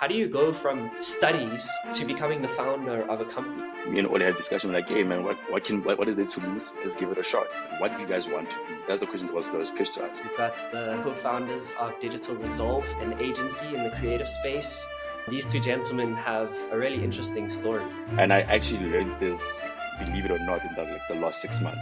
How do you go from studies to becoming the founder of a company? Me and Ole had a discussion like, hey man, what is there to lose? Let's give it a shot. What do you guys want to do? That's the question that was pitched to us. We've got the co-founders of Digital Resolve, an agency in the creative space. These two gentlemen have a really interesting story. And I actually learned this, believe it or not, in the last 6 months.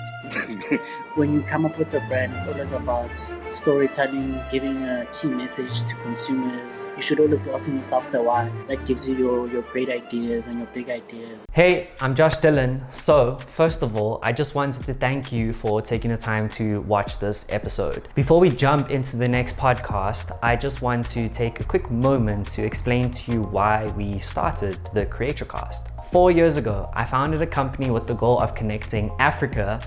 When you come up with a brand, it's always about storytelling, giving a key message to consumers. You should always be asking yourself the why. That gives you your great ideas and your big ideas. Hey, I'm Josh Dillon. So, first of all, I just wanted to thank you for taking the time to watch this episode. Before we jump into the next podcast, I just want to take a quick moment to explain to you why we started the CreatorCast. 4 years ago, I founded a company with the goal of connecting Africa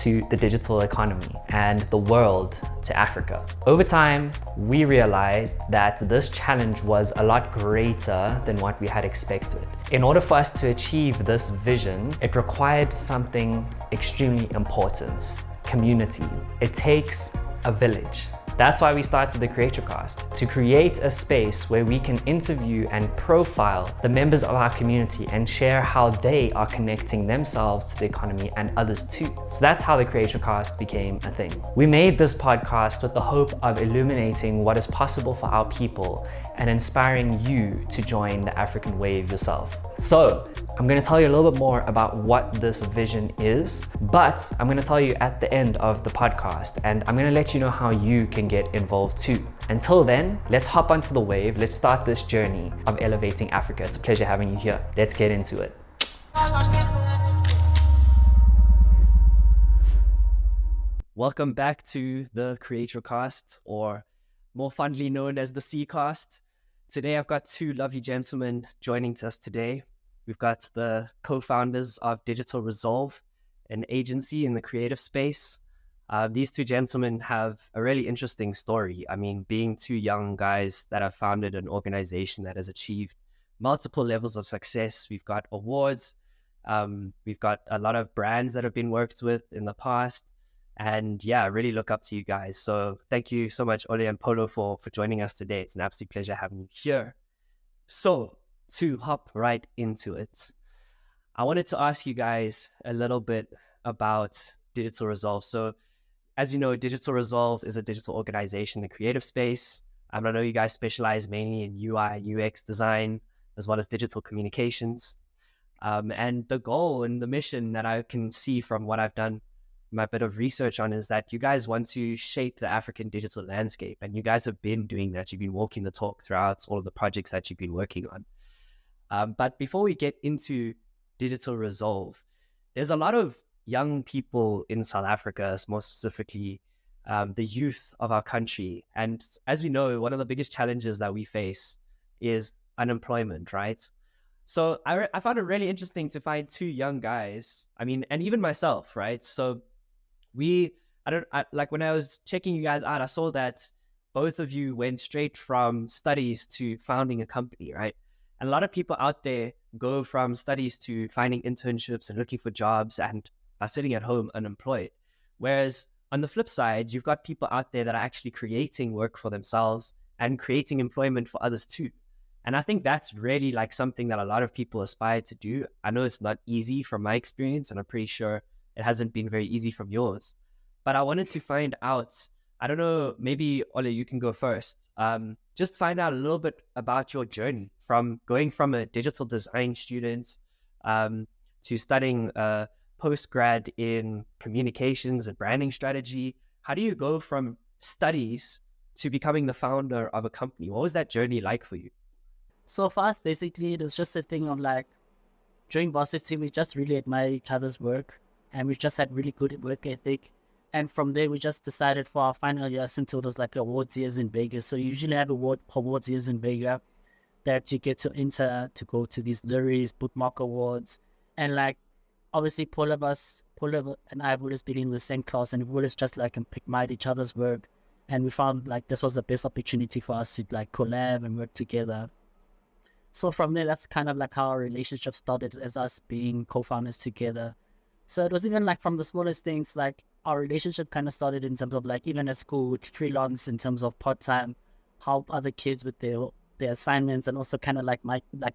to the digital economy and the world to Africa. Over time, we realized that this challenge was a lot greater than what we had expected. In order for us to achieve this vision, it required something extremely important: community. It takes a village. That's why we started the CreatorCast, to create a space where we can interview and profile the members of our community and share how they are connecting themselves to the economy and others too. So that's how the CreatorCast became a thing. We made this podcast with the hope of illuminating what is possible for our people and inspiring you to join the African wave yourself. So I'm going to tell you a little bit more about what this vision is, but I'm going to tell you at the end of the podcast, and I'm going to let you know how you can get involved too. Until then, let's hop onto the wave. Let's start this journey of elevating Africa. It's a pleasure having you here. Let's get into it. Welcome back to the CreatorCast, or more fondly known as the C.Cast. Today I've got two lovely gentlemen joining us today. We've got the co-founders of Digital Resolve, an agency in the creative space. These two gentlemen have a really interesting story. I mean, being two young guys that have founded an organization that has achieved multiple levels of success. We've got awards. We've got a lot of brands that have been worked with in the past. And yeah, I really look up to you guys. So thank you so much, Ole and Polo, for joining us today. It's an absolute pleasure having you here. So to hop right into it, I wanted to ask you guys a little bit about Digital Resolve. So as you know, Digital Resolve is a digital organization in the creative space. I know you guys specialize mainly in UI, UX design, as well as digital communications. And the goal and the mission that I can see from what I've done my bit of research on is that you guys want to shape the African digital landscape, and you guys have been doing that. You've been walking the talk throughout all of the projects that you've been working on. But before we get into Digital Resolve, there's a lot of young people in South Africa, more specifically the youth of our country. And as we know, one of the biggest challenges that we face is unemployment, right? So I found it really interesting to find two young guys, and even myself, right? So when I was checking you guys out, I saw that both of you went straight from studies to founding a company, right? And a lot of people out there go from studies to finding internships and looking for jobs and are sitting at home unemployed. Whereas on the flip side, you've got people out there that are actually creating work for themselves and creating employment for others too. And I think that's really like something that a lot of people aspire to do. I know it's not easy from my experience, and I'm pretty sure it hasn't been very easy from yours. But I wanted to find out, I don't know, maybe Ole, you can go first. Just find out a little bit about your journey from going from a digital design student to studying post-grad in communications and branding strategy. How do you go from studies to becoming the founder of a company? What was that journey like for you? So for us, basically, it was just a thing of like, during varsity, we just really admired each other's work, and we just had really good work ethic. And from there, we just decided for our final year, since it was like awards years in Vegas. So you usually have awards years in Vegas that you get to enter to go to these Lurie's bookmark awards. And like, obviously, Paul and I have always been in the same class, and we always just like admired each other's work. And we found like this was the best opportunity for us to like collab and work together. So from there, that's kind of like how our relationship started, as us being co-founders together. So it was even like from the smallest things, like our relationship kind of started in terms of like, even at school, with freelance in terms of part-time, help other kids with their the assignments and also kind of like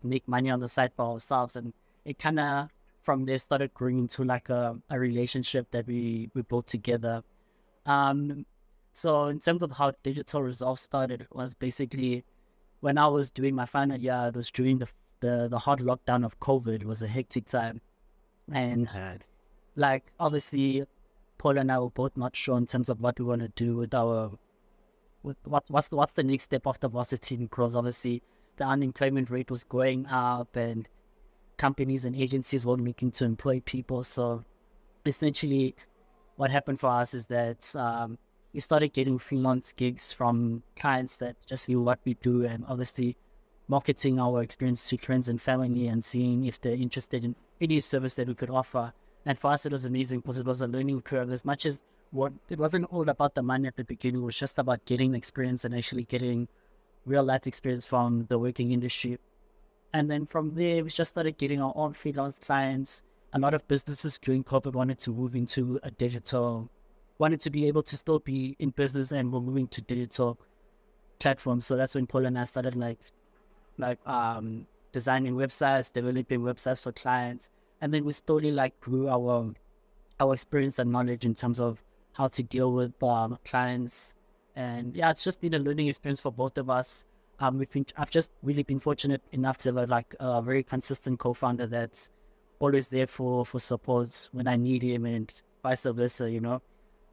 make money on the side for ourselves. And it kind of from there started growing into like a relationship that we built together. So in terms of how Digital Resolve started was basically when I was doing my final year. It was during the hard lockdown of COVID. It was a hectic time, and like obviously Paul and I were both not sure in terms of what we want to do with what's the next step after varsity, because obviously the unemployment rate was going up and companies and agencies weren't looking to employ people. So essentially what happened for us is that we started getting freelance gigs from clients that just knew what we do, and obviously marketing our experience to friends and family and seeing if they're interested in any service that we could offer. And for us, it was amazing because it was a learning curve. As much as it wasn't all about the money at the beginning, it was just about getting experience and actually getting real life experience from the working industry. And then from there, we just started getting our own freelance clients. A lot of businesses during COVID wanted to move into a digital, wanted to be able to still be in business, and we're moving to digital platforms. So that's when Paul and I started designing websites, developing websites for clients. And then we slowly grew our experience and knowledge in terms of how to deal with clients. And yeah, it's just been a learning experience for both of us. I've just really been fortunate enough to have a very consistent co-founder that's always there for support when I need him, and vice versa,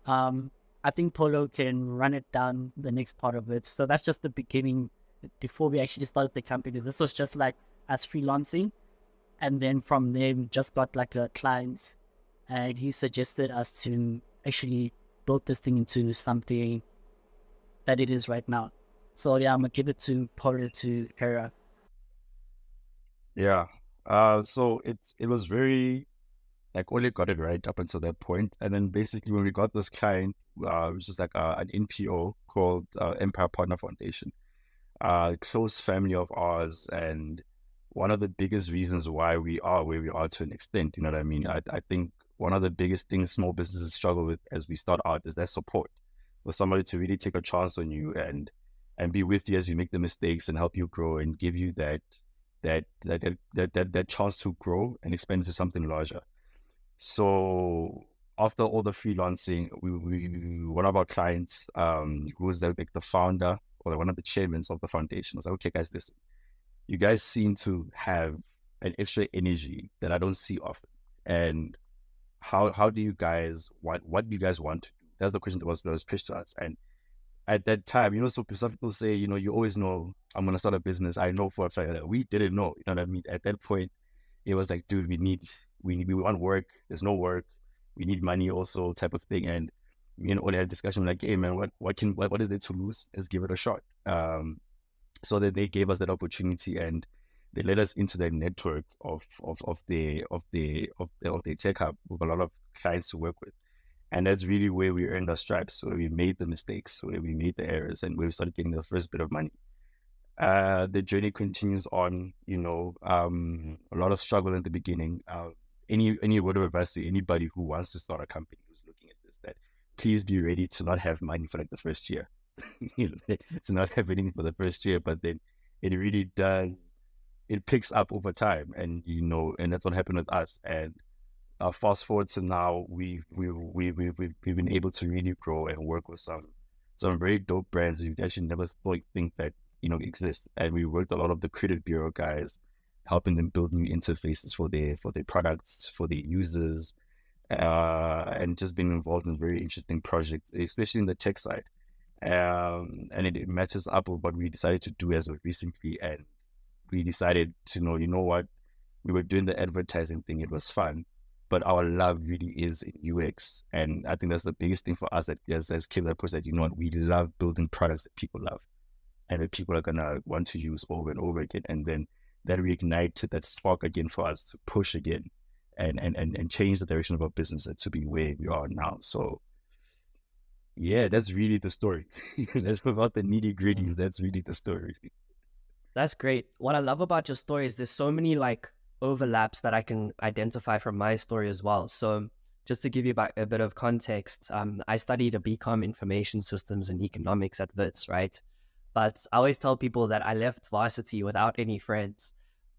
I think Polo can run it down the next part of it. So that's just the beginning before we actually started the company. This was just like us freelancing. And then from there, we just got a client, and he suggested us to actually build this thing into something that it is right now. So yeah, I'm going to give it to Polo to carry on. Yeah. So it was very Ole got it right up until that point, and then basically when we got this client, which is an NPO called Empire Partner Foundation, close family of ours, and one of the biggest reasons why we are where we are to an extent. You know what I mean? I think one of the biggest things small businesses struggle with as we start out is that support, for somebody to really take a chance on you and be with you as you make the mistakes and help you grow and give you that chance to grow and expand into something larger. So after all the freelancing, we one of our clients, who was the founder or one of the chairmen of the foundation, was like, okay, guys, listen, you guys seem to have an extra energy that I don't see often. And how do you guys what do you guys want to do? That's the question that was pitched to us. And at that time, so some people say, you always know I'm gonna start a business. I know for a fact that we didn't know. You know what I mean? At that point, it was like, dude, we want work. There's no work. We need money also, type of thing. And me and Ole had a discussion like, hey man, what is there to lose? Let's give it a shot. So that they gave us that opportunity, and they led us into that network of the tech hub with a lot of clients to work with. And that's really where we earned our stripes, where we made the mistakes, where we made the errors, and where we started getting the first bit of money. The journey continues on, a lot of struggle in the beginning. Any word of advice to anybody who wants to start a company, who's looking at this, that please be ready to not have money for the first year, to not have anything for the first year, but then it really does, it picks up over time, and and that's what happened with us. And fast forward to now, we've been able to really grow and work with some very dope brands that you actually never think that exist. And we worked a lot of the credit bureau guys, helping them build new interfaces for their products, for their users, and just being involved in very interesting projects, especially in the tech side. And it matches up with what we decided to do as of recently. And we decided to know what, we were doing the advertising thing. It was fun, but our love really is in UX. And I think that's the biggest thing for us, that as Killer puts that, what, we love building products that people love and that people are going to want to use over and over again. And then that reignited that spark again for us to push again and change the direction of our business to be where we are now. So yeah, that's really the story. That's about the nitty gritties. That's really the story. That's great. What I love about your story is there's so many overlaps that I can identify from my story as well. So just to give you a bit of context, I studied a BCom Information Systems and Economics at Wits, right? But I always tell people that I left varsity without any friends.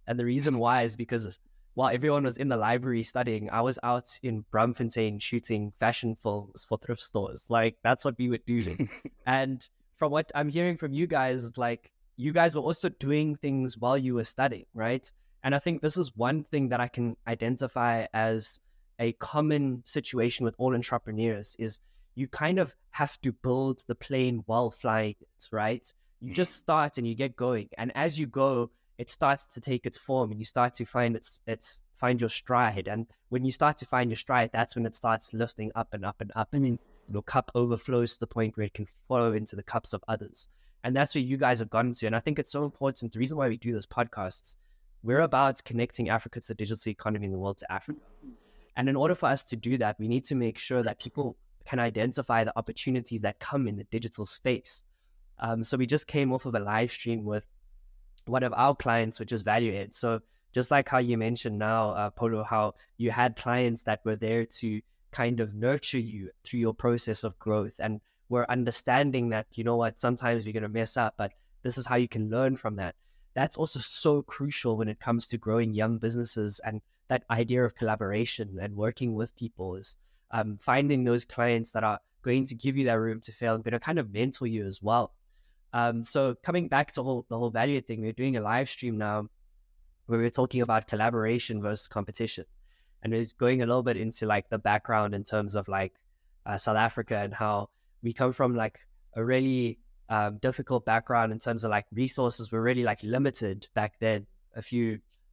And the reason why is because while everyone was in the library studying, I was out in Braamfontein shooting fashion films for thrift stores. Like, that's what we would do. And from what I'm hearing from you guys, it's like you guys were also doing things while you were studying, right? And I think this is one thing that I can identify as a common situation with all entrepreneurs is you kind of have to build the plane while flying it, right? You just start and you get going. And as you go, it starts to take its form and you start to find find your stride. And when you start to find your stride, that's when it starts lifting up and up and up. And then your cup overflows to the point where it can flow into the cups of others. And that's where you guys have gotten to. And I think it's so important. The reason why we do this podcast is we're about connecting Africa to the digital economy and the world to Africa. And in order for us to do that, we need to make sure that people can identify the opportunities that come in the digital space. So we just came off of a live stream with one of our clients, which is Value Ed. So just like how you mentioned now, Polo, how you had clients that were there to kind of nurture you through your process of growth. And we're understanding that, you know what, sometimes you're going to mess up, but this is how you can learn from that. That's also so crucial when it comes to growing young businesses, and that idea of collaboration and working with people is finding those clients that are going to give you that room to fail and going to kind of mentor you as well. So coming back to the whole value thing, we're doing a live stream now where we're talking about collaboration versus competition. And it's going a little bit into like the background in terms of like South Africa and how we come from like a really difficult background in terms of like resources were really like limited back then,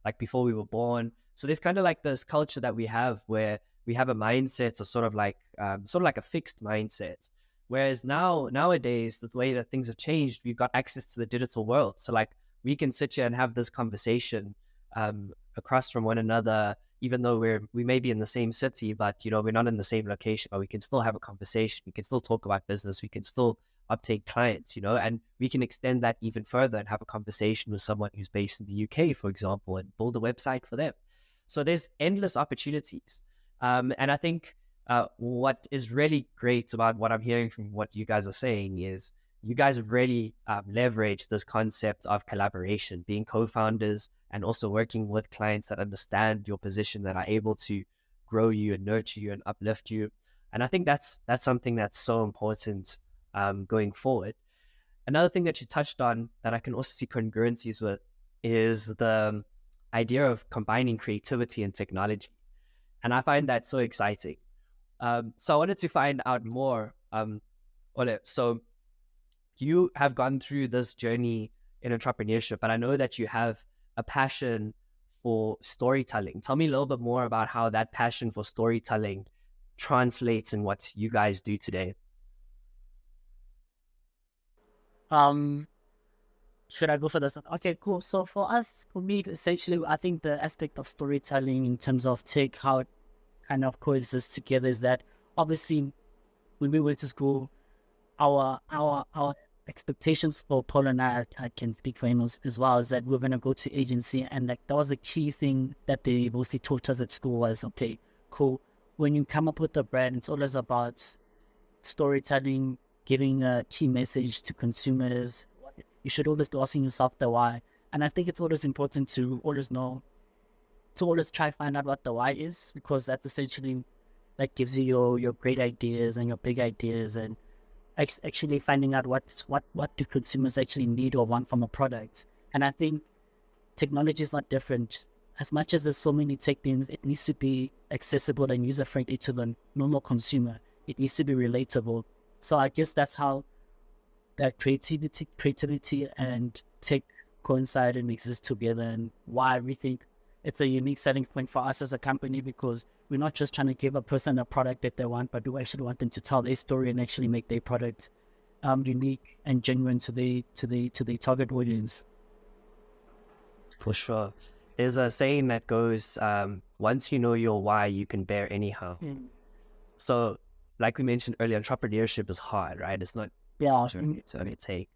like before we were born. So there's kind of like this culture that we have where we have a mindset or sort of like a fixed mindset. Whereas nowadays, the way that things have changed, we've got access to the digital world. So like we can sit here and have this conversation across from one another, even though we may be in the same city, but you know, we're not in the same location, but we can still have a conversation. We can still talk about business. We can still obtain clients, you know, and we can extend that even further and have a conversation with someone who's based in the UK, for example, and build a website for them. So there's endless opportunities. And I think what is really great about what I'm hearing from what you guys are saying is you guys have really leveraged this concept of collaboration, being co-founders and also working with clients that understand your position, that are able to grow you and nurture you and uplift you. And I think that's something that's so important going forward. Another thing that you touched on that I can also see congruencies with is the idea of combining creativity and technology. And I find that so exciting. So I wanted to find out more, Ole. So you have gone through this journey in entrepreneurship, and I know that you have a passion for storytelling. Tell me a little bit more about how that passion for storytelling translates in what you guys do today. Should I go for this? Okay, cool. So for me, essentially, I think the aspect of storytelling in terms of tech, how it kind of coexists together is that obviously when we went to school, our expectations for Paul and I can speak for him as well, is that we're going to go to agency, and like that was a key thing that they mostly taught us at school was, okay, cool. When you come up with a brand, it's always about storytelling, giving a key message to consumers. You should always be asking yourself the why. And I think it's always important to always try to find out what the why is, because that's essentially that gives you your great ideas and your big ideas, and actually finding out what do consumers actually need or want from a product. And I think technology is not different. As much as there's so many tech things, it needs to be accessible and user-friendly to the normal consumer. It needs to be relatable. So I guess that's how that creativity and tech coincide and exist together, and why we think it's a unique selling point for us as a company, because we're not just trying to give a person a product that they want, but we actually want them to tell their story and actually make their product unique and genuine to the target audience. For sure. There's a saying that goes, once you know your why, you can bear anyhow. So like we mentioned earlier, entrepreneurship is hard, right? It's not it's only take.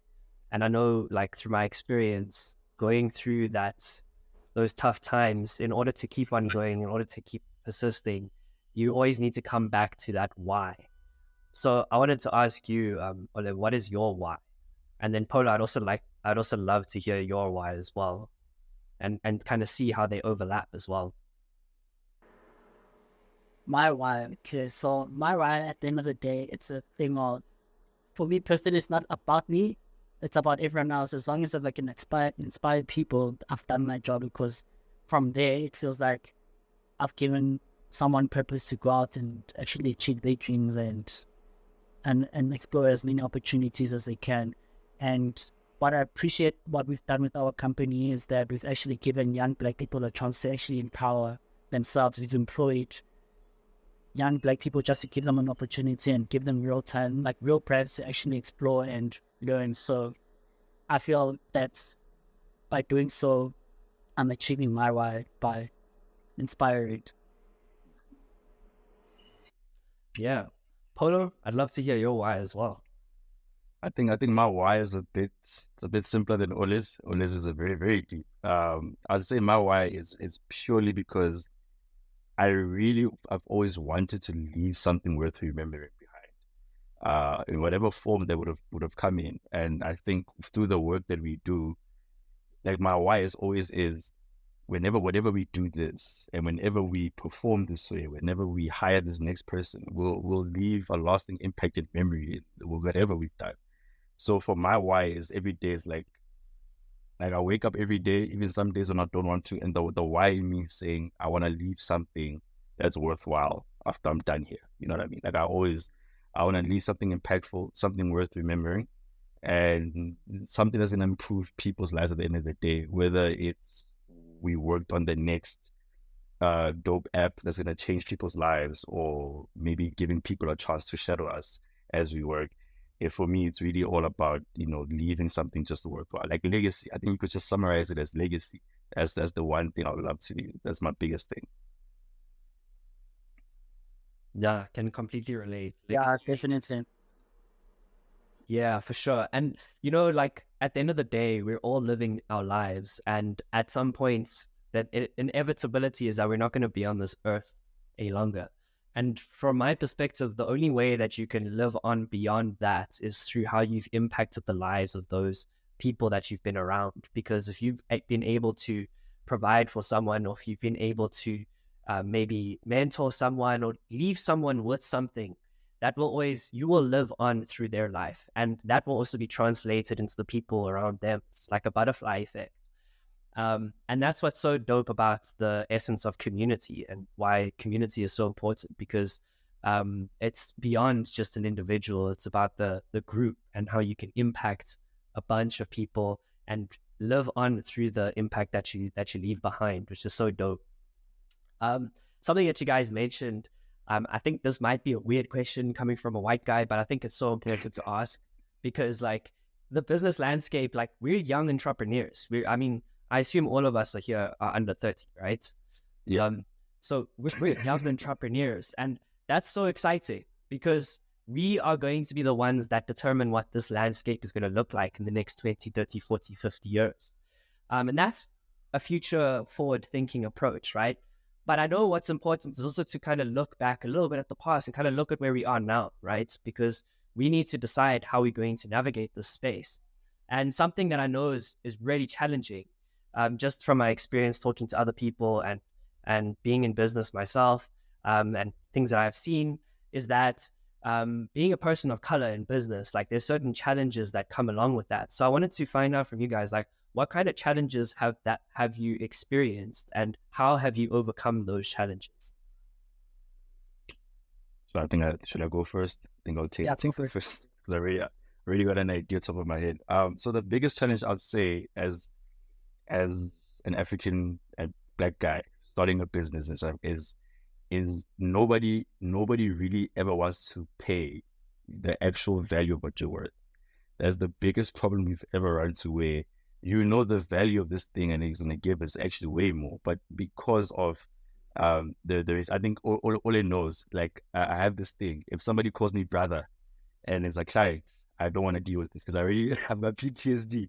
And I know, like, through my experience going through those tough times, in order to keep on going, in order to keep persisting, you always need to come back to that why. So I wanted to ask you, Ole, what is your why? And then Polo, I'd also love to hear your why as well, and kind of see how they overlap as well. My why, okay. So my why, at the end of the day, it's a thing of, for me personally, it's not about me. It's about everyone else. As long as I can inspire people, I've done my job, because from there it feels like I've given someone purpose to go out and actually achieve their dreams and explore as many opportunities as they can. And what I appreciate what we've done with our company is that we've actually given young Black people a chance to actually empower themselves. We've employed young Black people just to give them an opportunity and give them real time, like real breaths to actually explore and learn. So I feel that by doing so, I'm achieving my why by inspiring. Yeah. Polo, I'd love to hear your why as well. I think my why is a bit simpler than Ole's. Ole's is a very, very deep. I'd say my why is purely because I've always wanted to leave something worth remembering behind, in whatever form they would have come in. And I think through the work that we do, like my why is whenever we do this, and whenever we perform this way, whenever we hire this next person, we'll leave a lasting impact and memory in whatever we've done. So for my why is every day is like I wake up every day, even some days when I don't want to, and the why in me saying I want to leave something that's worthwhile after I'm done here. You know what I mean? Like I want to leave something impactful, something worth remembering, and something that's going to improve people's lives at the end of the day, whether it's we worked on the next dope app that's going to change people's lives, or maybe giving people a chance to shadow us as we work. And for me, it's really all about, leaving something just worthwhile, like legacy. I think you could just summarize it as legacy. That's the one thing I would love to do. That's my biggest thing. Yeah, can completely relate. Yeah, definitely. Yeah, for sure. And, like at the end of the day, we're all living our lives. And at some points, that inevitability is that we're not going to be on this earth any longer. And from my perspective, the only way that you can live on beyond that is through how you've impacted the lives of those people that you've been around. Because if you've been able to provide for someone, or if you've been able to maybe mentor someone or leave someone with something, you will live on through their life. And that will also be translated into the people around them. It's like a butterfly effect. And that's what's so dope about the essence of community, and why community is so important, because it's beyond just an individual. It's about the group, and how you can impact a bunch of people and live on through the impact that you leave behind, which is so dope. Something that you guys mentioned, I think this might be a weird question coming from a white guy, but I think it's so important to ask, because like the business landscape, like we're young entrepreneurs. I assume all of us are here are under 30, right? Yeah. So we're young entrepreneurs, and that's so exciting, because we are going to be the ones that determine what this landscape is going to look like in the next 20, 30, 40, 50 years. And that's a future forward thinking approach, right? But I know what's important is also to kind of look back a little bit at the past and kind of look at where we are now, right? Because we need to decide how we're going to navigate this space. And something that I know is really challenging, just from my experience talking to other people and being in business myself, and things that I've seen, is that being a person of color in business, like there's certain challenges that come along with that. So I wanted to find out from you guys, like, what kind of challenges have you experienced, and how have you overcome those challenges? So I think should I go first? I think I'll take first, because I really got an idea top of my head. So the biggest challenge I'd say as an African and Black guy starting a business and stuff is nobody really ever wants to pay the actual value of what you're worth. That's the biggest problem we've ever run into, where the value of this thing and it's going to give us actually way more, but because of there is, I think Ole knows, like I have this thing, if somebody calls me brother and it's like, I don't want to deal with it, because I already have my PTSD.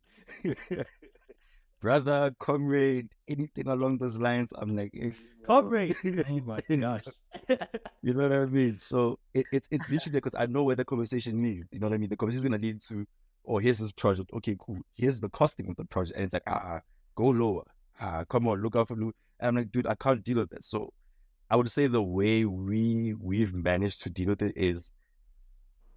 Brother, comrade, anything along those lines, I'm like, comrade. Oh my gosh. You know what I mean? So it's literally because I know where the conversation leads. You know what I mean? The conversation is going to lead to, or here's this project. Okay, cool. Here's the costing of the project. And it's like, go lower. Come on, look out for blue. And I'm like, dude, I can't deal with that. So I would say the way we've managed to deal with it is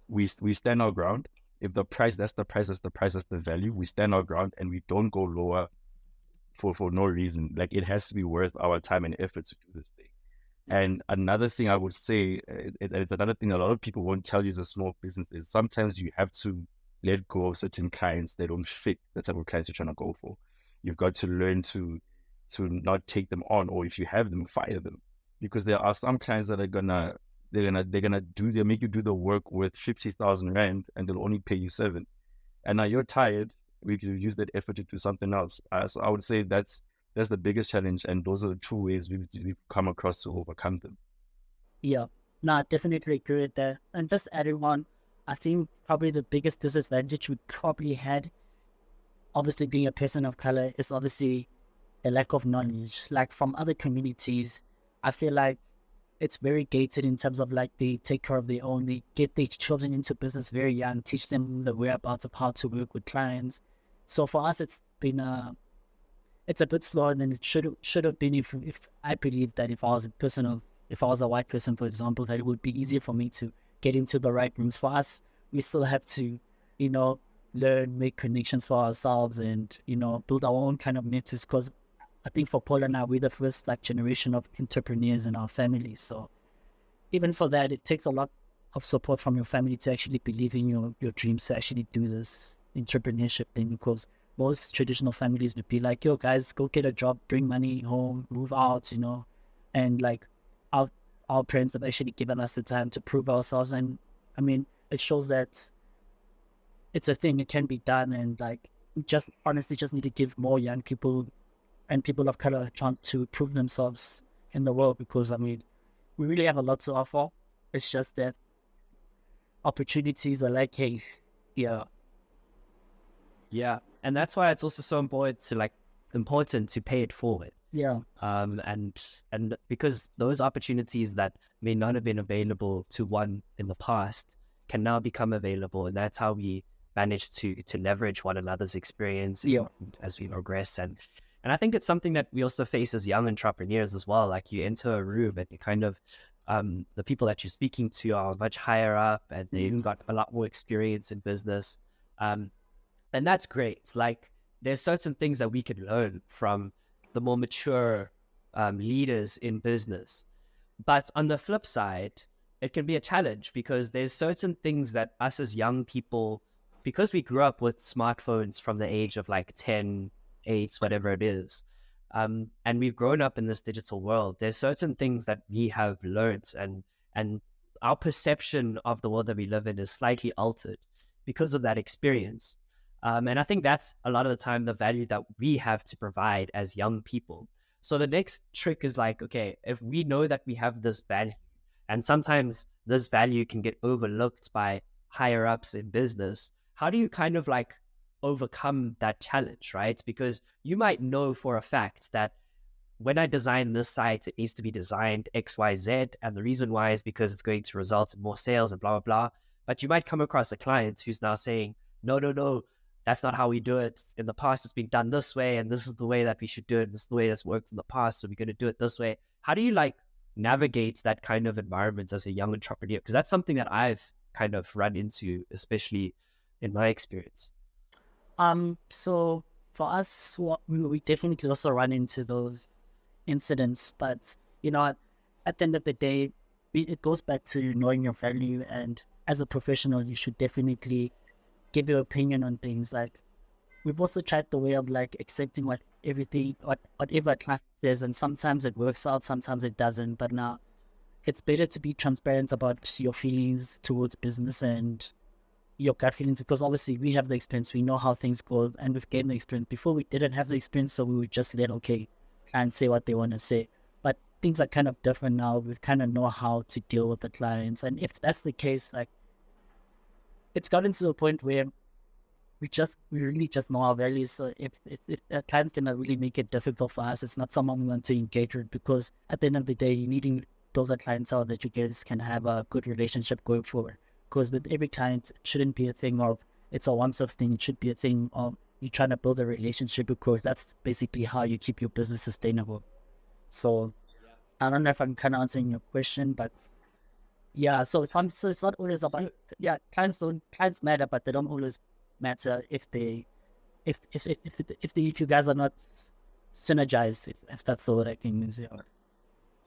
we stand our ground. If the price, that's the price, that's the price, that's the value, we stand our ground and we don't go lower for no reason. Like, it has to be worth our time and effort to do this thing. And another thing I would say, it's another thing a lot of people won't tell you as a small business, is sometimes you have to let go of certain clients that don't fit the type of clients you're trying to go for. You've got to learn to not take them on, or if you have them, fire them. Because there are some clients that are gonna they'll make you do the work with 50,000 rand and they'll only pay you 7. And now you're tired. We could use that effort to do something else. So I would say that's the biggest challenge, and those are the 2 ways we've come across to overcome them. Yeah, no, I definitely agree with that. And just adding on, I think probably the biggest disadvantage we probably had, obviously being a person of color, is obviously the lack of knowledge. Like, from other communities, I feel like it's very gated in terms of like they take care of their own, they get their children into business very young, teach them the whereabouts of how to work with clients. So for us, it's a bit slower than it should have been. If I believe that if I was a white person, for example, that it would be easier for me to get into the right rooms. For us, we still have to, learn, make connections for ourselves, and build our own kind of networks. Because I think for Paul and I, we're the first generation of entrepreneurs in our family. So even for that, it takes a lot of support from your family to actually believe in your dreams, to actually do this entrepreneurship thing. Because most traditional families would be like, yo, guys, go get a job, bring money home, move out, and like our parents have actually given us the time to prove ourselves. And I mean, it shows that it's a thing, it can be done. And like, we just honestly just need to give more young people and people of color a chance to prove themselves in the world, because I mean, we really have a lot to offer. It's just that opportunities are like, hey, yeah. Yeah. And that's why it's also so important to pay it forward. Yeah. And because those opportunities that may not have been available to one in the past can now become available. And that's how we manage to leverage one another's experience as we progress. And I think it's something that we also face as young entrepreneurs as well. Like, you enter a room and you kind of, the people that you're speaking to are much higher up, and they've got a lot more experience in business. And that's great. It's like, there's certain things that we could learn from the more mature leaders in business. But on the flip side, it can be a challenge, because there's certain things that us as young people, because we grew up with smartphones from the age of like 10, 8, whatever it is, and we've grown up in this digital world, there's certain things that we have learned, and our perception of the world that we live in is slightly altered because of that experience. And I think that's a lot of the time the value that we have to provide as young people. So the next trick is like, okay, if we know that we have this value, and sometimes this value can get overlooked by higher ups in business, how do you kind of like overcome that challenge, right? Because you might know for a fact that when I design this site, it needs to be designed XYZ, and the reason why is because it's going to result in more sales and blah, blah, blah. But you might come across a client who's now saying, no, that's not how we do it. In the past, it's been done this way, and this is the way that we should do it. This is the way that's worked in the past, so we're going to do it this way. How do you like navigate that kind of environment as a young entrepreneur? Because that's something that I've kind of run into, especially in my experience. So for us, we definitely also run into those incidents, but at the end of the day, it goes back to knowing your value, and as a professional, you should definitely give your opinion on things. Like, we've also tried the way of like accepting whatever a client says, and sometimes it works out, sometimes it doesn't. But now it's better to be transparent about your feelings towards business and your gut feelings, because obviously we have the experience, we know how things go, and we've gained the experience. Before, we didn't have the experience, so we would just let and say what they want to say. But things are kind of different now. We kind of know how to deal with the clients, and if that's the case, like, it's gotten to the point where we really just know our values. So if a client's gonna really make it difficult for us, it's not someone we want to engage with, because at the end of the day, you need to build a clientele that you guys can have a good relationship going forward. Because with every client, it shouldn't be a thing of, it's a once-off thing. It should be a thing of you trying to build a relationship, because that's basically how you keep your business sustainable. So I don't know if I'm kind of answering your question, but yeah. So it's not always about, yeah, clients matter, but they don't always matter if you guys are not synergized. If that's the word I can use.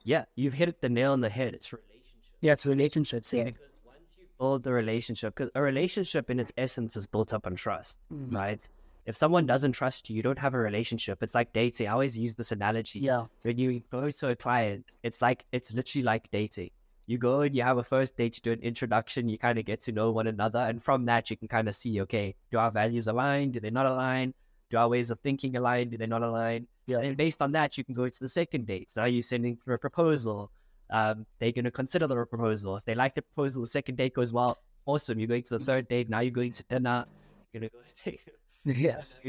Yeah, you've hit the nail on the head. It's relationship. Yeah, it's relationships. Yeah. Because once you build the relationship, because a relationship in its essence is built up on trust, right? If someone doesn't trust you, you don't have a relationship. It's like dating. I always use this analogy. Yeah. When you go to a client, it's literally like dating. You go and you have a first date, you do an introduction, you kind of get to know one another. And from that, you can kind of see, okay, do our values align? Do they not align? Do our ways of thinking align? Do they not align? Yeah. And based on that, you can go to the second date. Now you're sending through a proposal. They're going to consider the proposal. If they like the proposal, the second date goes well. Awesome. You're going to the third date. Now you're going to dinner. You're going to go take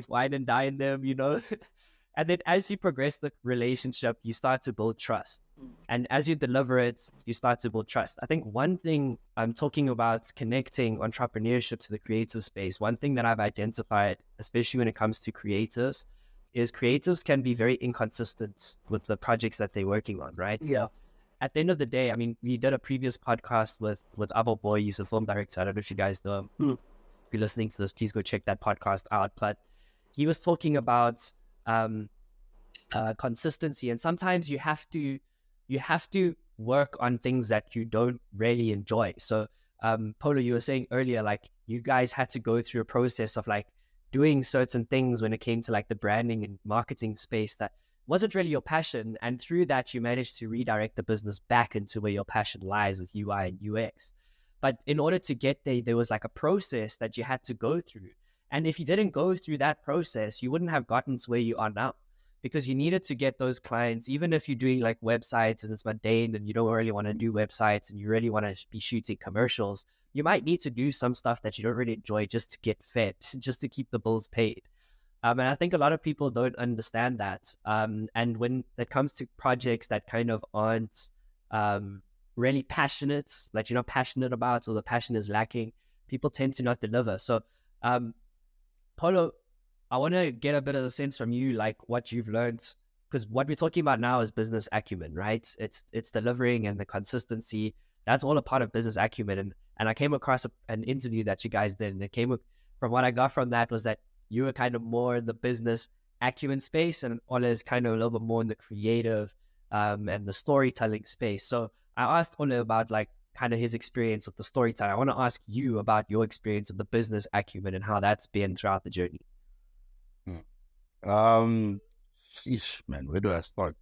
wine and dine them, And then as you progress the relationship, you start to build trust. And as you deliver it, you start to build trust. I think one thing I'm talking about connecting entrepreneurship to the creative space, one thing that I've identified, especially when it comes to creatives, is creatives can be very inconsistent with the projects that they're working on, right? Yeah. At the end of the day, I mean, we did a previous podcast with Abo Boy. He's a film director. I don't know if you guys know him. If you're listening to this, please go check that podcast out. But he was talking about consistency, and sometimes you have to work on things that you don't really enjoy. So Polo, you were saying earlier, like, you guys had to go through a process of like doing certain things when it came to like the branding and marketing space that wasn't really your passion, and through that you managed to redirect the business back into where your passion lies with UI and UX. But in order to get there was like a process that you had to go through. And if you didn't go through that process, you wouldn't have gotten to where you are now, because you needed to get those clients. Even if you're doing like websites and it's mundane and you don't really want to do websites and you really want to be shooting commercials, you might need to do some stuff that you don't really enjoy just to get fed, just to keep the bills paid. And I think a lot of people don't understand that. And when it comes to projects that kind of aren't really passionate, that you're not passionate about, or the passion is lacking, people tend to not deliver. So Polo, I want to get a bit of a sense from you, like what you've learned, because what we're talking about now is business acumen, right? It's delivering and the consistency. That's all a part of business acumen. And I came across an interview that you guys did, and it came from what I got from that was that you were kind of more in the business acumen space, and Ole is kind of a little bit more in the creative and the storytelling space. So I asked Ole about like kind of his experience with the storytelling. I want to ask you about your experience of the business acumen and how that's been throughout the journey. Sheesh, man, where do I start?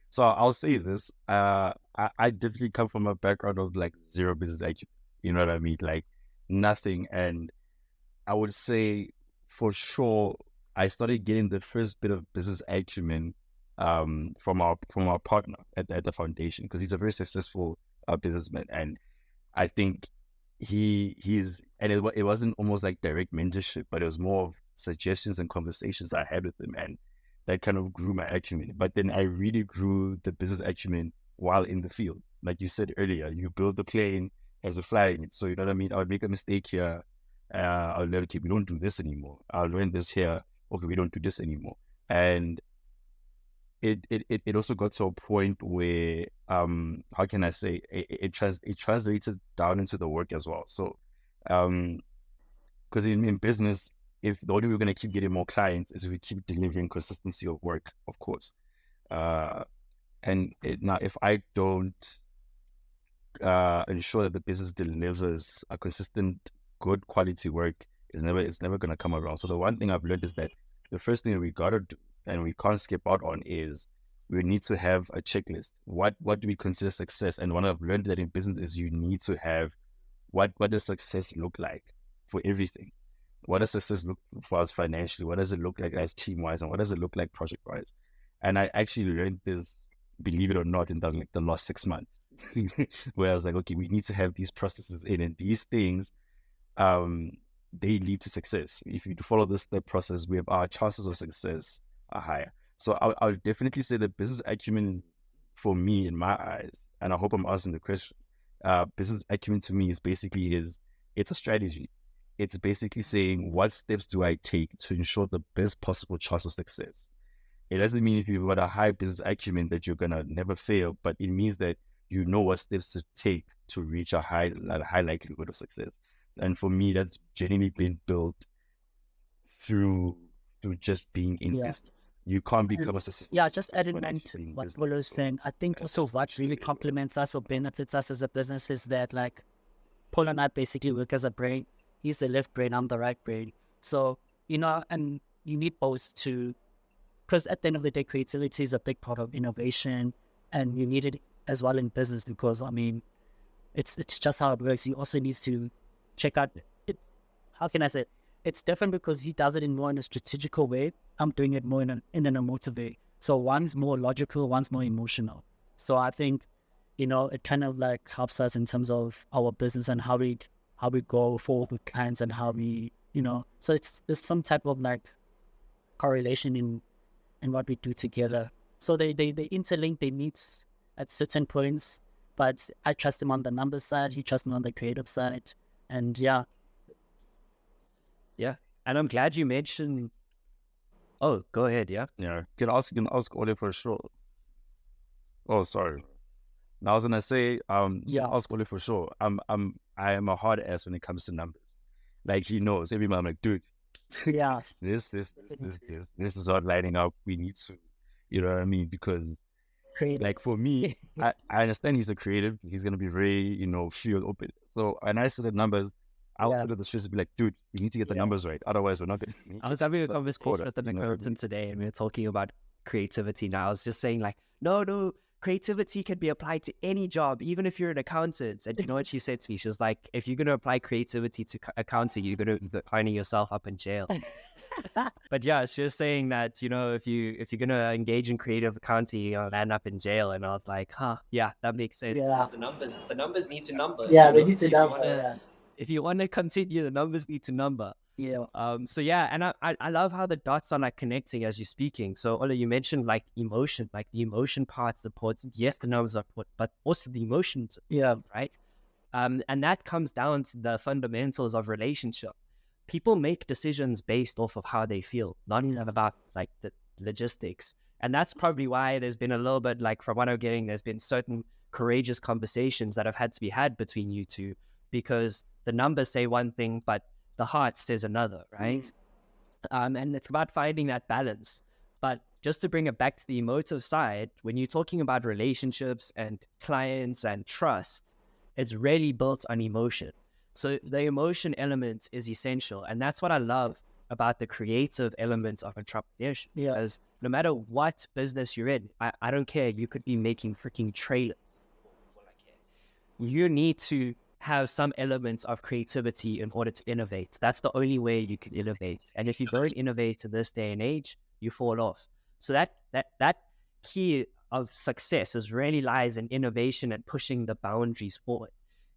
So I'll say this. I definitely come from a background of like zero business acumen. You know what I mean? Like nothing. And I would say for sure, I started getting the first bit of business acumen from our partner at the foundation, because he's a very successful businessman, and I think he's and it wasn't almost like direct mentorship, but it was more of suggestions and conversations I had with him, and that kind of grew my acumen. But then I really grew the business acumen while in the field. Like you said earlier, you build the plane as a flying it. So you know what I mean? I would make a mistake here. I'll learn, okay, we don't do this anymore. I'll learn this here. Okay, we don't do this anymore. And it also got to a point where how can I say it translated down into the work as well. So because in business, if the only way we're going to keep getting more clients is if we keep delivering consistency of work, of course. And now if I don't ensure that the business delivers a consistent, good quality work, it's never going to come around. So the one thing I've learned is that the first thing that we got to do, and we can't skip out on, is we need to have a checklist. What do we consider success? And what I've learned that in business is you need to have what does success look like for everything. What does success look for us financially? What does it look like as team-wise? And what does it look like project-wise? And I actually learned this, believe it or not, in the last 6 months, where I was like, okay, we need to have these processes in, and these things, they lead to success. If you follow this step process, our chances of success are higher. So I would definitely say that business acumen is, for me, in my eyes, and I hope I'm asking the question, business acumen to me is basically it's a strategy. it's basically saying, what steps do I take to ensure the best possible chance of success? It doesn't mean if you've got a high business acumen that you're going to never fail, but it means that you know what steps to take to reach a high likelihood of success. And for me, that's genuinely been built through just being in business. You can't become a successful. Yeah, just adding on to what Polo is saying, I think also what really complements us or benefits us as a business is that, like, Polo and I basically work as a brain. He's the left brain, I'm the right brain. So, and you need both to, because at the end of the day, creativity is a big part of innovation, and you need it as well in business because, I mean, it's just how it works. You also need to check out it. How can I say it? It's different because he does it in a strategical way. I'm doing it more in an emotive way. So one's more logical, one's more emotional. So I think, it kind of like helps us in terms of our business and how we go forward with clients and how we, so there's some type of like correlation in what we do together. So they interlink, they meet at certain points, but I trust him on the numbers side, he trusts me on the creative side. And yeah. Yeah. And I'm glad you mentioned. Oh, go ahead. Yeah. Yeah. Can ask Ole for sure. Oh, sorry. Now I was gonna say, ask Ole for sure. I am a hard ass when it comes to numbers. Like, he knows every month. I'm like, dude, yeah, this is not lining up. We need to, you know what I mean? Because creative. like for me, I understand he's a creative. He's gonna be very, field open. So when I see the numbers, I was sort of the stress to be like, dude, we need to get the numbers right. Otherwise, we're not going to. I was having a conversation with an accountant today, and we were talking about creativity. Now, I was just saying, like, no, creativity can be applied to any job, even if you're an accountant. And you know what she said to me? She was like, if you're going to apply creativity to accounting, you're going to be finding yourself up in jail. But yeah, she was saying that, if you're going to engage in creative accounting, you're going to land up in jail. And I was like, yeah, that makes sense. Yeah. The numbers need to number. Yeah, they need to number. If you want to continue, the numbers need to number. Yeah. So yeah, and I love how the dots are like connecting as you're speaking. So Ole, you mentioned like emotion, like the emotion part's important. Yes, the numbers are important, but also the emotions. Yeah. Right. And that comes down to the fundamentals of relationship. People make decisions based off of how they feel, not about like the logistics. And that's probably why there's been a little bit, like, from what I'm getting, there's been certain courageous conversations that have had to be had between you two, because the numbers say one thing, but the heart says another, right? And it's about finding that balance. But just to bring it back to the emotive side, when you're talking about relationships and clients and trust, it's really built on emotion. So the emotion element is essential. And that's what I love about the creative element of entrepreneurship. Yeah. Because no matter what business you're in, I don't care. You could be making freaking trailers. You need to have some elements of creativity in order to innovate. That's the only way you can innovate. And if you don't innovate in this day and age, you fall off. So that key of success really lies in innovation and pushing the boundaries forward.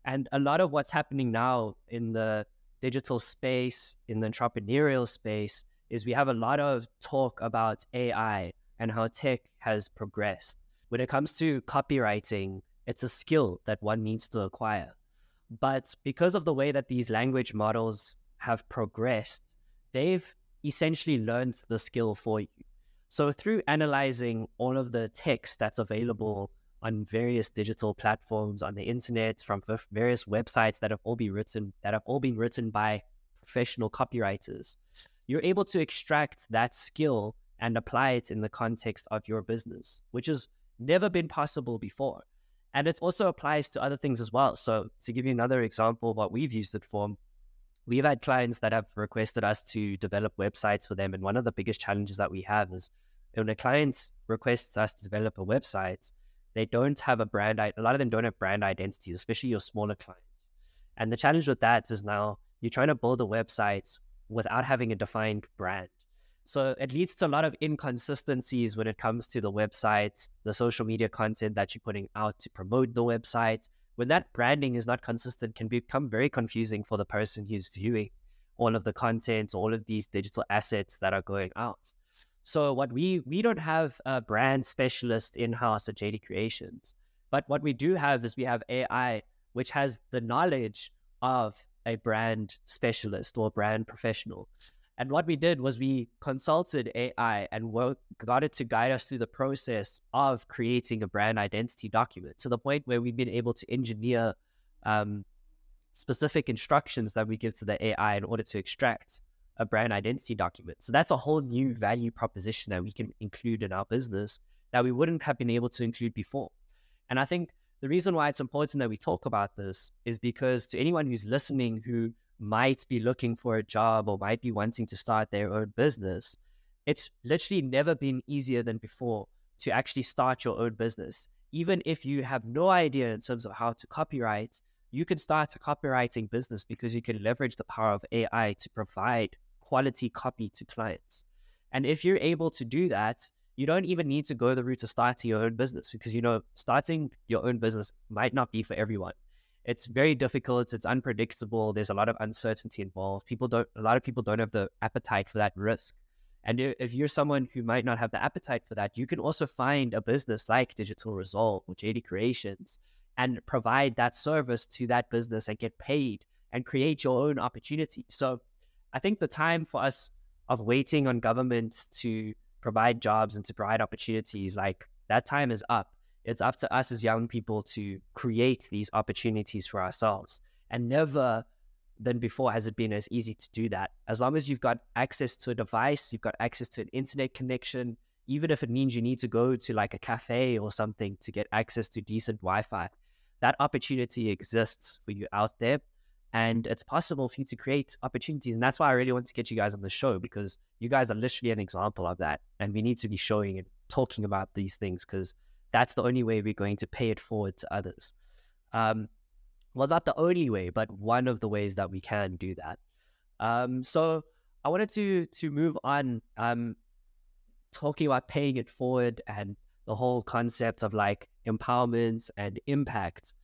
And a lot of what's happening now in the digital space, in the entrepreneurial space, is we have a lot of talk about AI and how tech has progressed. When it comes to copywriting, it's a skill that one needs to acquire. But because of the way that these language models have progressed, they've essentially learned the skill for you. So through analyzing all of the text that's available on various digital platforms on the internet, from various websites that have all been written by professional copywriters, you're able to extract that skill and apply it in the context of your business, which has never been possible before. And it also applies to other things as well. So to give you another example of what we've used it for, we've had clients that have requested us to develop websites for them. And one of the biggest challenges that we have is when a client requests us to develop a website, they don't have a brand. A lot of them don't have brand identities, especially your smaller clients. And the challenge with that is now you're trying to build a website without having a defined brand. So it leads to a lot of inconsistencies when it comes to the website, the social media content that you're putting out to promote the website. When that branding is not consistent, can become very confusing for the person who's viewing all of the content, all of these digital assets that are going out. So what we don't have a brand specialist in-house at JD Creations, but what we do have is we have AI, which has the knowledge of a brand specialist or brand professional. And what we did was we consulted AI and got it to guide us through the process of creating a brand identity document, to the point where we've been able to engineer specific instructions that we give to the AI in order to extract a brand identity document. So that's a whole new value proposition that we can include in our business that we wouldn't have been able to include before. And I think the reason why it's important that we talk about this is because to anyone who's listening who might be looking for a job or might be wanting to start their own business, it's literally never been easier than before to actually start your own business. Even if you have no idea in terms of how to copyright, you can start a copywriting business because you can leverage the power of AI to provide quality copy to clients. And if you're able to do that, you don't even need to go the route of starting your own business, because, starting your own business might not be for everyone. It's very difficult. It's unpredictable. There's a lot of uncertainty involved. A lot of people don't have the appetite for that risk. And if you're someone who might not have the appetite for that, you can also find a business like Digital Resolve or JD Creations and provide that service to that business and get paid and create your own opportunity. So I think the time for us of waiting on government to provide jobs and to provide opportunities, like, that time is up. It's up to us as young people to create these opportunities for ourselves. And never than before has it been as easy to do that. As long as you've got access to a device, you've got access to an internet connection, even if it means you need to go to like a cafe or something to get access to decent Wi-Fi, that opportunity exists for you out there. And it's possible for you to create opportunities. And that's why I really want to get you guys on the show, because you guys are literally an example of that. And we need to be showing and talking about these things, because that's the only way we're going to pay it forward to others. Well, not the only way, but one of the ways that we can do that. So I wanted to move on, talking about paying it forward and the whole concept of like empowerment and impact.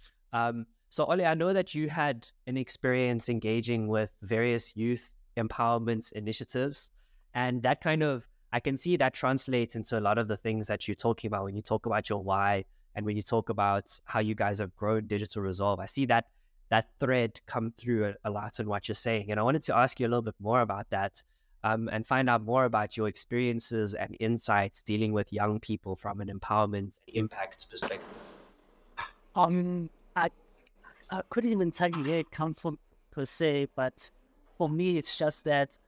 So Ole, I know that you had an experience engaging with various youth empowerment initiatives, and that kind of, I can see that translates into a lot of the things that you're talking about when you talk about your why and when you talk about how you guys have grown Digital Resolve. I see that thread come through a lot in what you're saying. And I wanted to ask you a little bit more about that, and find out more about your experiences and insights dealing with young people from an empowerment and impact perspective. I couldn't even tell you where it comes from per se, but for me, it's just that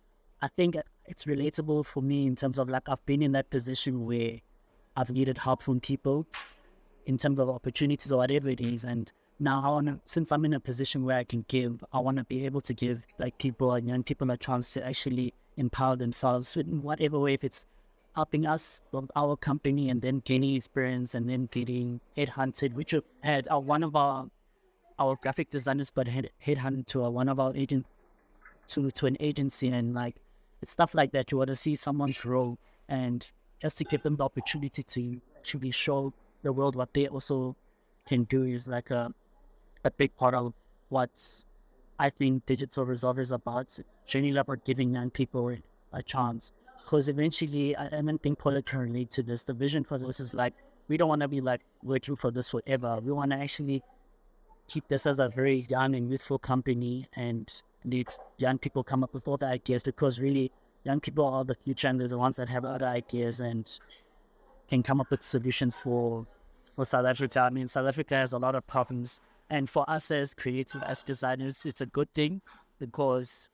I think it's relatable for me in terms of, like, I've been in that position where I've needed help from people in terms of opportunities or whatever it is. And now since I'm in a position where I can give, I want to be able to give like people and young people a chance to actually empower themselves in whatever way, if it's helping us build our company and then gaining experience and then getting headhunted, which we had one of our graphic designers got headhunted to one of our agents, to an agency, and like, it's stuff like that. You want to see someone grow, and just to give them the opportunity to actually show the world what they also can do is like a big part of what I think Digital Resolve is about. It's genuinely about giving young people a chance, because eventually, I don't think Polo can relate to this. The vision for this is like, we don't want to be like working for this forever. We want to actually keep this as a very young and youthful company, and let young people come up with all the ideas, because really young people are the future, and they're the ones that have other ideas and can come up with solutions for South Africa. I mean, South Africa has a lot of problems, and for us as creatives, as designers, it's a good thing, because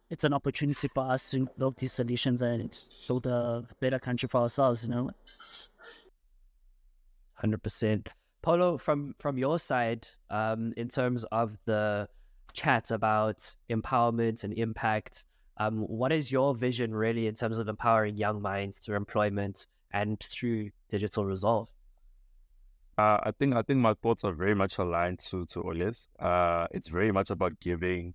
it's an opportunity for us to build these solutions and build a better country for ourselves, 100%. Polo, from your side, in terms of the chat about empowerment and impact, what is your vision really in terms of empowering young minds through employment and through Digital Resolve? I think my thoughts are very much aligned to Ole's. It's very much about giving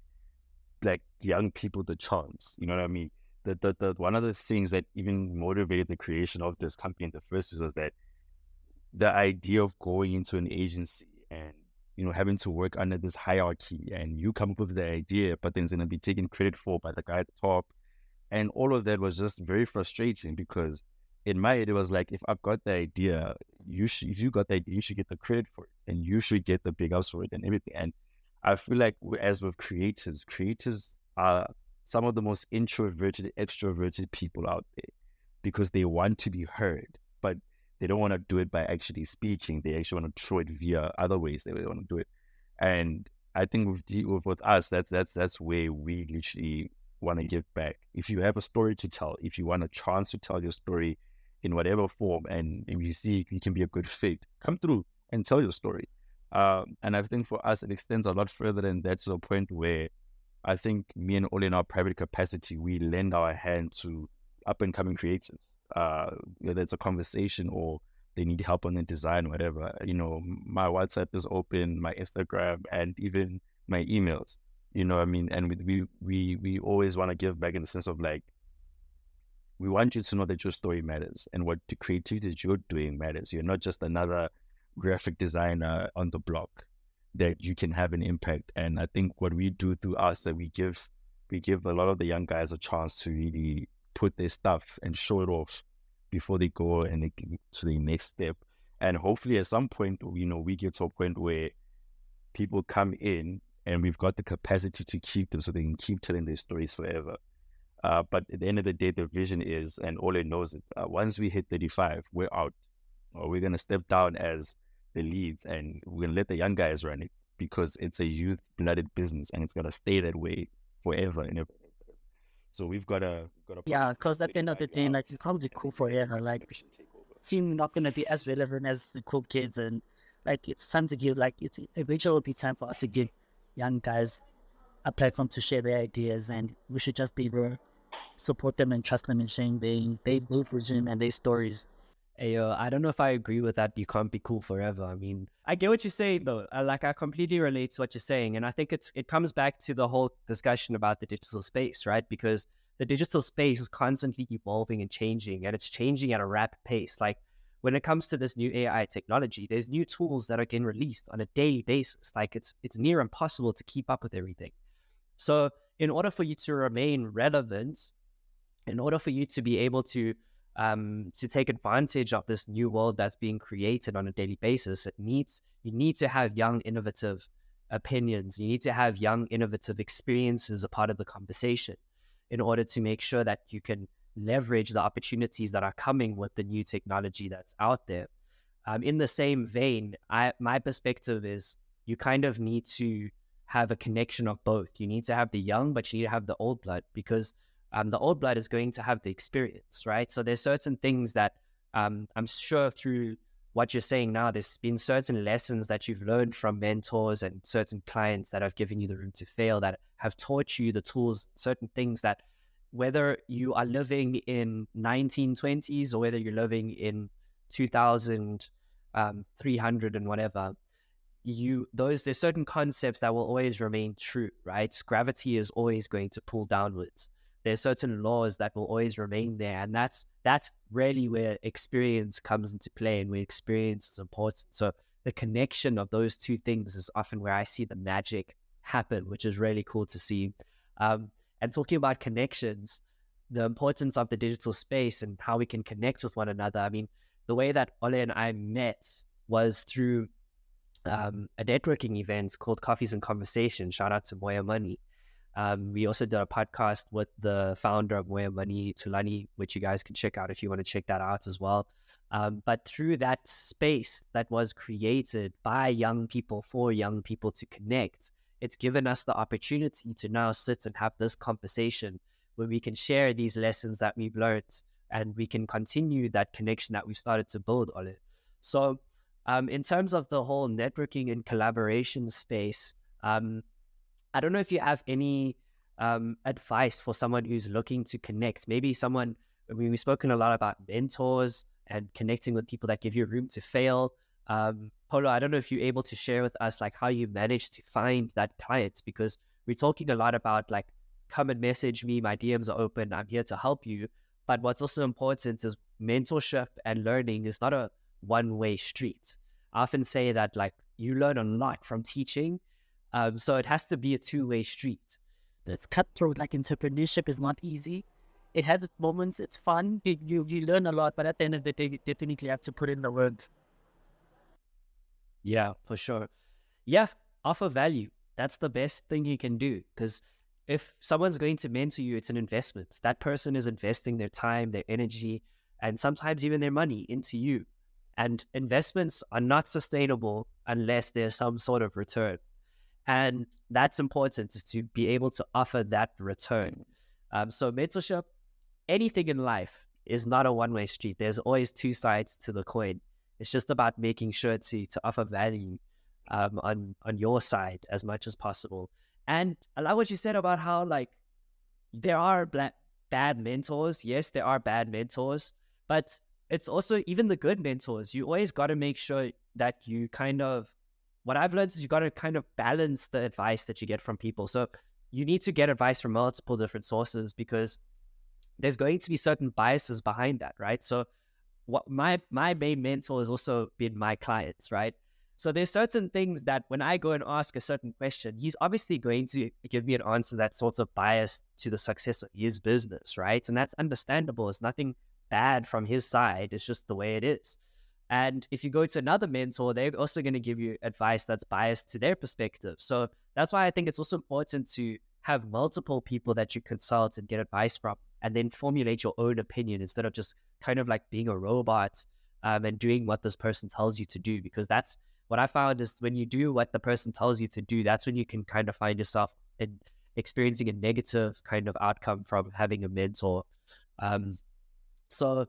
like young people the chance. You know what I mean? The one of the things that even motivated the creation of this company in the first place was that the idea of going into an agency and having to work under this hierarchy, and you come up with the idea, but then it's going to be taken credit for by the guy at the top, and all of that was just very frustrating, because in my head it was like, if I've got the idea, if you got the idea, you should get the credit for it, and you should get the big ups for it and everything. And I feel like as with creators are some of the most introverted, extroverted people out there because they want to be heard, but they don't want to do it by actually speaking. They actually want to throw it via other ways they want to do it. And I think with us, that's where we literally want to give back. If you have a story to tell, if you want a chance to tell your story in whatever form, and you see you can be a good fit, come through and tell your story. And I think for us, it extends a lot further than that, to a point where I think me and Ole, in our private capacity, we lend our hand to up and coming creators. Whether it's a conversation or they need help on the design, whatever. My WhatsApp is open, my Instagram, and even my emails. You know what I mean? And we always want to give back in the sense of like, we want you to know that your story matters and what the creativity that you're doing matters. You're not just another graphic designer on the block, that you can have an impact. And I think what we do through us, that we give a lot of the young guys a chance to really put their stuff and show it off before they go and they get to the next step. And hopefully at some point, we get to a point where people come in and we've got the capacity to keep them so they can keep telling their stories forever. But at the end of the day, the vision is, and Ole knows it, once we hit 35, we're out. Or we're going to step down as the leads and we're going to let the young guys run it, because it's a youth-blooded business and it's going to stay that way forever and ever. So we've got to Yeah, because at the end of the day, like, you can't be cool forever. Like, it's not going to be as relevant as the cool kids. And, like, it's time to give, like, it's eventually will be time for us to give young guys a platform to share their ideas. And we should just be able to support them and trust them in sharing their vision and their stories. Hey, I don't know if I agree with that. You can't be cool forever. I mean, I get what you're saying, though. I completely relate to what you're saying. And I think it comes back to the whole discussion about the digital space, right? Because the digital space is constantly evolving and changing, and it's changing at a rapid pace. Like, when it comes to this new AI technology, there's new tools that are getting released on a daily basis. Like, it's near impossible to keep up with everything. So in order for you to remain relevant, in order for you to be able to take advantage of this new world that's being created on a daily basis, you need to have young, innovative opinions. You need to have young, innovative experiences a part of the conversation in order to make sure that you can leverage the opportunities that are coming with the new technology that's out there. In the same vein, my perspective is you kind of need to have a connection of both. You need to have the young, but you need to have the old blood, because the old blood is going to have the experience, right? So there's certain things that I'm sure through what you're saying now, there's been certain lessons that you've learned from mentors and certain clients that have given you the room to fail, that have taught you the tools, certain things that, whether you are living in 1920s or whether you're living in 2300 and whatever, there's certain concepts that will always remain true, right? Gravity is always going to pull downwards. There's certain laws that will always remain there. And that's really where experience comes into play, and where experience is important. So the connection of those two things is often where I see the magic happen, which is really cool to see. And talking about connections, the importance of the digital space and how we can connect with one another. I mean, the way that Ole and I met was through a networking event called Coffees and Conversation. Shout out to Moya Money. We also did a podcast with the founder of Moya Money, Tulani, which you guys can check out if you want to check that out as well. But through that space that was created by young people for young people to connect, it's given us the opportunity to now sit and have this conversation where we can share these lessons that we've learned, and we can continue that connection that we've started to build, Ole. So in terms of the whole networking and collaboration space, I don't know if you have any advice for someone who's looking to connect. Maybe we've spoken a lot about mentors and connecting with people that give you room to fail. Polo, I don't know if you're able to share with us like how you managed to find that client, because we're talking a lot about like, come and message me, my DMs are open, I'm here to help you. But what's also important is mentorship and learning is not a one-way street. I often say that like you learn a lot from teaching, so it has to be a two-way street. It's cutthroat. Like, entrepreneurship is not easy. It has its moments. It's fun. You learn a lot, but at the end of the day, you definitely have to put in the work. Yeah, for sure. Yeah, offer value. that's the best thing you can do. Because if someone's going to mentor you, it's an investment. That person is investing their time, their energy, and sometimes even their money into you. And investments are not sustainable unless there's some sort of return. And that's important, to be able to offer that return. So mentorship, anything in life is not a one-way street. There's always two sides to the coin. It's just about making sure to offer value on your side as much as possible. And I like what you said about how, like, there are bad mentors. Yes, there are bad mentors, but it's also even the good mentors. You always got to make sure that you kind of, what I've learned is you got to kind of balance the advice that you get from people. So you need to get advice from multiple different sources, because there's going to be certain biases behind that, right? So what my main mentor has also been my clients, right? So there's certain things that when I go and ask a certain question, he's obviously going to give me an answer that's sort of biased to the success of his business, right? And that's understandable. It's nothing bad from his side. It's just the way it is. And if you go to another mentor, they're also going to give you advice that's biased to their perspective. So that's why I think it's also important to have multiple people that you consult and get advice from, and then formulate your own opinion instead of just kind of like being a robot and doing what this person tells you to do. Because that's what I found is when you do what the person tells you to do, that's when you can kind of find yourself in experiencing a negative kind of outcome from having a mentor. So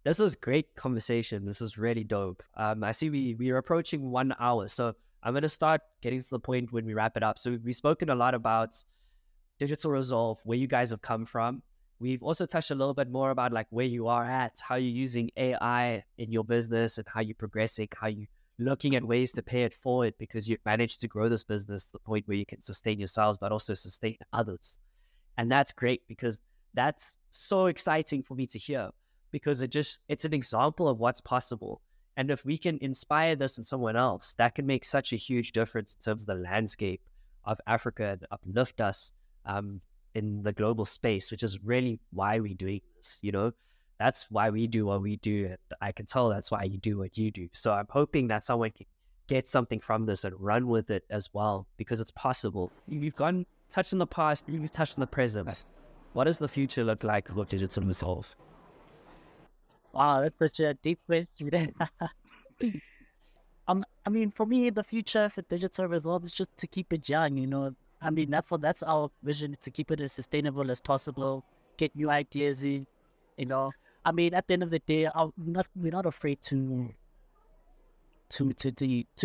this is great conversation. This is really dope. I see we are approaching 1 hour. So I'm going to start getting to the point when we wrap it up. So we've spoken a lot about Digital Resolve, where you guys have come from. We've also touched a little bit more about like where you are at, how you're using AI in your business and how you're progressing, how you're looking at ways to pay it forward, because you've managed to grow this business to the point where you can sustain yourselves, but also sustain others. And that's great, because that's so exciting for me to hear, because it's an example of what's possible. And if we can inspire this in someone else, that can make such a huge difference in terms of the landscape of Africa and uplift us in the global space, which is really why we're doing this. You know, that's why we do what we do. And I can tell that's why you do what you do. So I'm hoping that someone can get something from this and run with it as well, because it's possible. You've touched on the past, you've touched on the present. What does the future look like for Digital Resolve? Wow, that's such a deep question. I mean, for me, the future for Digital Resolve is just to keep it young, you know. I mean, that's our vision, to keep it as sustainable as possible, get new ideas in, you know. I mean, at the end of the day, we're not afraid to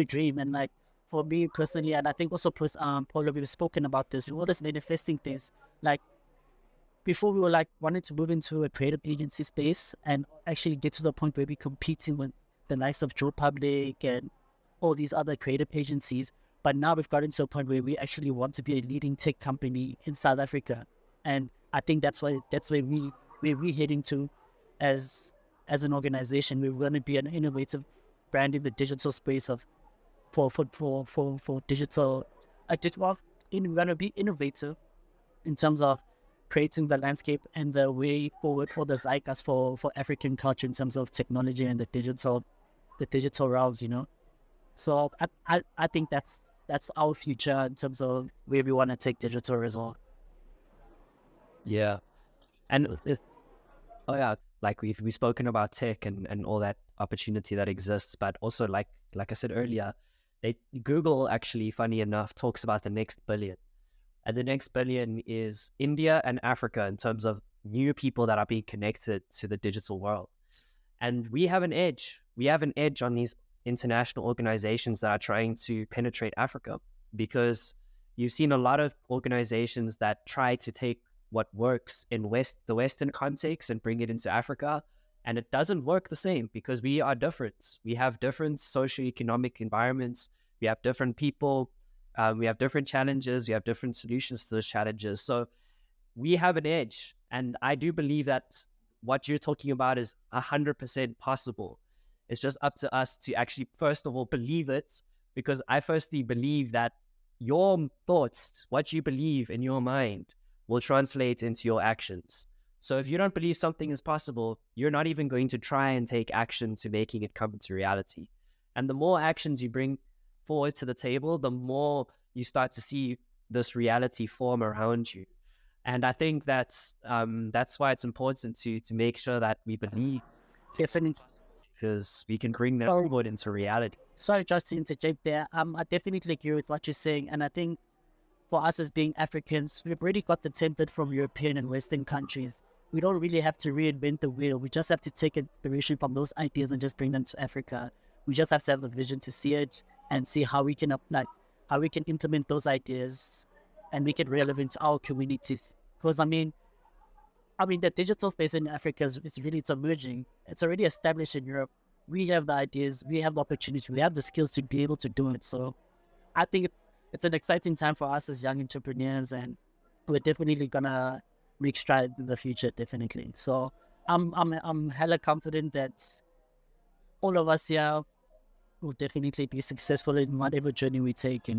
dream. And like, for me personally, and I think also Polo, we've spoken about this, we're always manifesting things. Like, before we were like wanting to move into a creative agency space and actually get to the point where we're competing with the likes of Joe Public and all these other creative agencies. But now we've gotten to a point where we actually want to be a leading tech company in South Africa. And I think that's where we're heading to as an organization. We're going to be an innovative brand in the digital space for digital. We're going to be innovative in terms of creating the landscape and the way forward for the zeitgeist for African culture in terms of technology and the digital realms, you know. So I think that's our future in terms of where we want to take Digital Resolve. Yeah. And like we've spoken about tech and all that opportunity that exists, but also like I said earlier, Google actually, funny enough, talks about the next billion. And the next billion is India and Africa in terms of new people that are being connected to the digital world. And we have an edge. We have an edge on these international organizations that are trying to penetrate Africa, because you've seen a lot of organizations that try to take what works in the Western context and bring it into Africa. And it doesn't work the same, because we are different. We have different socioeconomic environments. We have different people. We have different challenges. We have different solutions to those challenges. So we have an edge. And I do believe that what you're talking about is 100% possible. It's just up to us to actually, first of all, believe it, because I firstly believe that your thoughts, what you believe in your mind, will translate into your actions. So if you don't believe something is possible, you're not even going to try and take action to making it come into reality. And the more actions you bring forward to the table, the more you start to see this reality form around you. And I think that's why it's important to make sure that we believe, because we can bring that forward into reality. Sorry, just to interject there. I definitely agree with what you're saying, and I think for us as being Africans, we've already got the template from European and Western countries. We don't really have to reinvent the wheel. We just have to take inspiration from those ideas and just bring them to Africa. We just have to have the vision to see it and see how we can implement those ideas and make it relevant to our communities. Because I mean, the digital space in Africa it's emerging. It's already established in Europe. We have the ideas, we have the opportunity, we have the skills to be able to do it. So I think it's an exciting time for us as young entrepreneurs, and we're definitely gonna make strides in the future, definitely. So I'm hella confident that all of us here will definitely be successful in whatever journey we take, Yeah,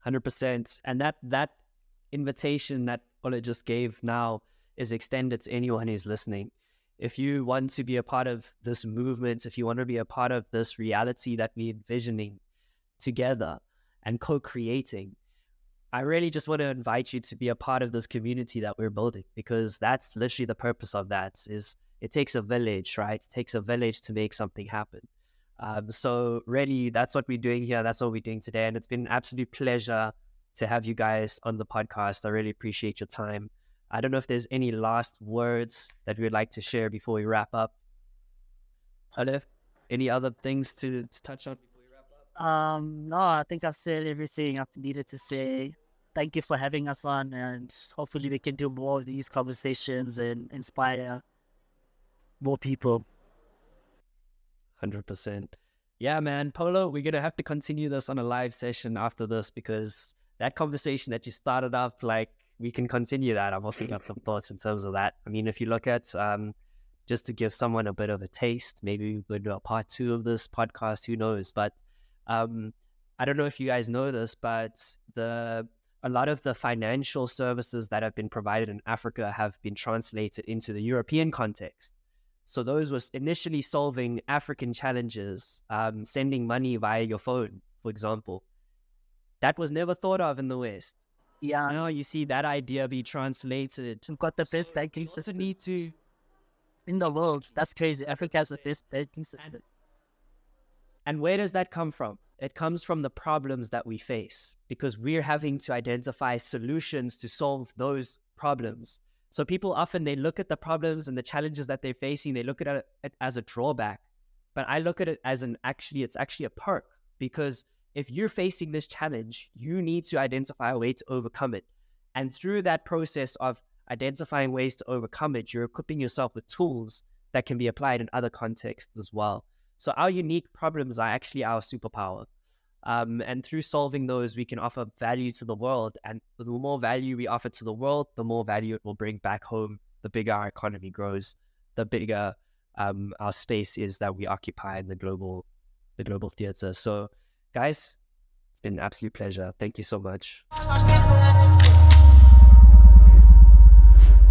100%. And that invitation that Ole just gave now is extended to anyone who's listening. If you want to be a part of this movement, if you want to be a part of this reality that we're envisioning together and co-creating, I really just want to invite you to be a part of this community that we're building, because that's literally the purpose of that. Is it takes a village, right? It takes a village to make something happen. So really, that's what we're doing here. That's what we're doing today. And it's been an absolute pleasure to have you guys on the podcast. I really appreciate your time. I don't know if there's any last words that we'd like to share before we wrap up. Ole, any other things to touch on before we wrap up? No, I think I've said everything I've needed to say. Thank you for having us on, and hopefully we can do more of these conversations and inspire more people. 100%. Yeah, man. Polo, we're going to have to continue this on a live session after this, because that conversation that you started up, like, we can continue that. I've also got some thoughts in terms of that. I mean, if you look at, just to give someone a bit of a taste, maybe we could do a part 2 of this podcast, who knows? But I don't know if you guys know this, but a lot of the financial services that have been provided in Africa have been translated into the European context. So those was initially solving African challenges, sending money via your phone, for example. That was never thought of in the West. Yeah. Now you see that idea be translated. We've got the best banking Also system need to in the world. That's crazy. Africa has the best banking system. And where does that come from? It comes from the problems that we face, because we're having to identify solutions to solve those problems. So people often, they look at the problems and the challenges that they're facing, they look at it as a drawback. But I look at it as it's actually a perk, because if you're facing this challenge, you need to identify a way to overcome it. And through that process of identifying ways to overcome it, you're equipping yourself with tools that can be applied in other contexts as well. So our unique problems are actually our superpower. And through solving those, we can offer value to the world. And the more value we offer to the world, the more value it will bring back home. The bigger our economy grows, the bigger our space is that we occupy in the global theater. So guys, it's been an absolute pleasure. Thank you so much.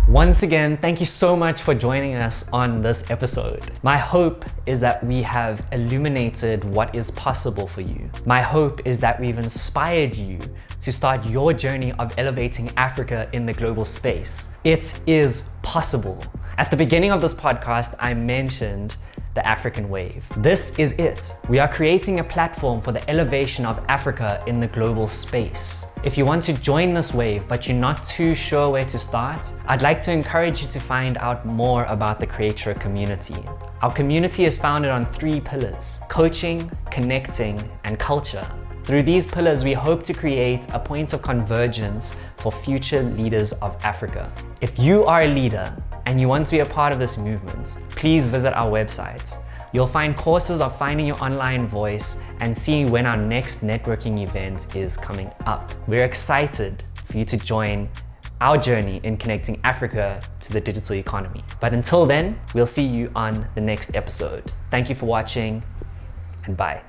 Once again, thank you so much for joining us on this episode. My hope is that we have illuminated what is possible for you. My hope is that we've inspired you to start your journey of elevating Africa in the global space. It is possible. At the beginning of this podcast, I mentioned the African wave. This is it. We are creating a platform for the elevation of Africa in the global space. If you want to join this wave, but you're not too sure where to start, I'd like to encourage you to find out more about the Creator community. Our community is founded on 3 pillars: coaching, connecting, and culture. Through these pillars, we hope to create a point of convergence for future leaders of Africa. If you are a leader and you want to be a part of this movement, please visit our website. You'll find courses of finding your online voice and seeing when our next networking event is coming up. We're excited for you to join our journey in connecting Africa to the digital economy. But until then, we'll see you on the next episode. Thank you for watching, and bye.